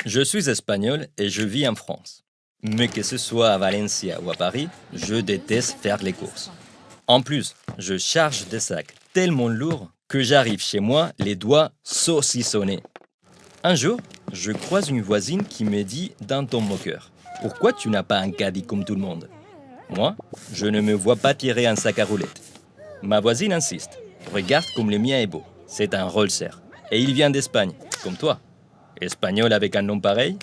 Je suis espagnol et je vis en France. Mais que ce soit à Valencia ou à Paris, je déteste faire les courses. En plus, je charge des sacs tellement lourds que j'arrive chez moi les doigts saucissonnés. Un jour, je croise une voisine qui me dit d'un ton moqueur: Pourquoi tu n'as pas un caddie comme tout le monde? Moi, je ne me vois pas tirer un sac à roulettes. Ma voisine insiste: Regarde comme le mien est beau. C'est un Rollser. Et il vient d'Espagne, comme toi. Espagnol avec un nom pareil?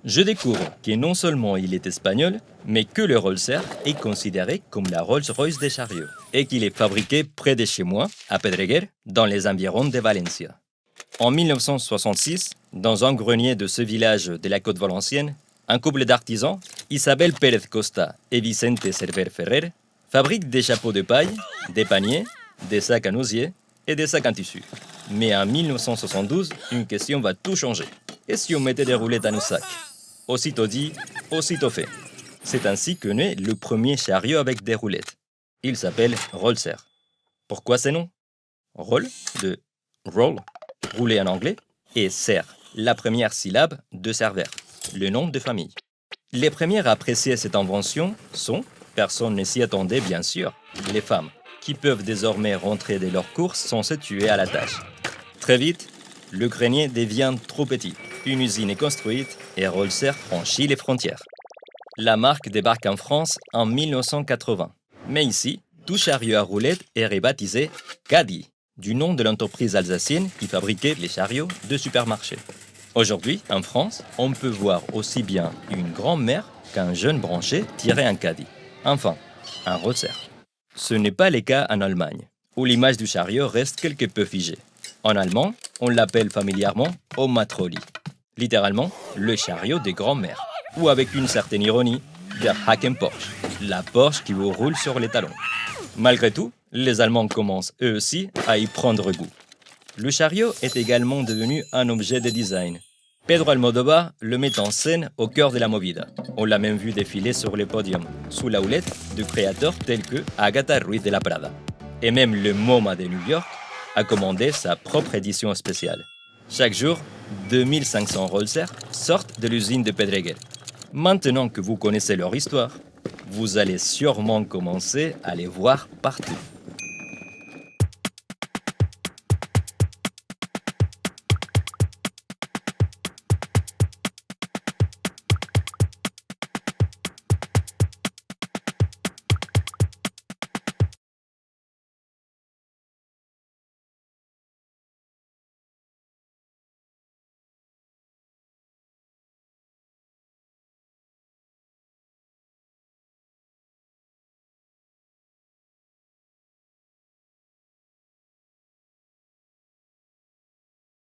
Je découvre que non seulement il est espagnol, mais que le Rollser est considéré comme la Rolls-Royce des chariots et qu'il est fabriqué près de chez moi, à Pedreguer, dans les environs de Valencia. En 1966, dans un grenier de ce village de la côte valencienne, un couple d'artisans, Isabel Pérez Costa et Vicente Cerver Ferrer, fabriquent des chapeaux de paille, des paniers, des sacs à osier et des sacs en tissu. Mais en 1972, une question va tout changer. Et si on mettait des roulettes à nos sacs? Aussitôt dit, aussitôt fait. C'est ainsi que naît le premier chariot avec des roulettes. Il s'appelle Rollser. Pourquoi ces noms? Roll, de roll, rouler en anglais, et ser, la première syllabe de serveur, le nom de famille. Les premières à apprécier cette invention sont, personne ne s'y attendait bien sûr, les femmes, qui peuvent désormais rentrer de leurs courses sans se tuer à la tâche. Très vite, le grenier devient trop petit. Une usine est construite et Rollser franchit les frontières. La marque débarque en France en 1980. Mais ici, tout chariot à roulettes est rebaptisé Caddy, du nom de l'entreprise alsacienne qui fabriquait les chariots de supermarché. Aujourd'hui, en France, on peut voir aussi bien une grand-mère qu'un jeune branché tirer un Caddy. Enfin, un Rollser. Ce n'est pas le cas en Allemagne, où l'image du chariot reste quelque peu figée. En allemand, on l'appelle familièrement Oma-Trolley, littéralement le chariot des grands-mères, ou avec une certaine ironie, der Haken-Porsche, la Porsche qui vous roule sur les talons. Malgré tout, les Allemands commencent eux aussi à y prendre goût. Le chariot est également devenu un objet de design. Pedro Almodóvar le met en scène au cœur de la movida. On l'a même vu défiler sur les podiums, sous la houlette de créateurs tels que Agatha Ruiz de la Prada. Et même le MoMA de New York a commandé sa propre édition spéciale. Chaque jour, 2500 Rollser sortent de l'usine de Pedreguer. Maintenant que vous connaissez leur histoire, vous allez sûrement commencer à les voir partout.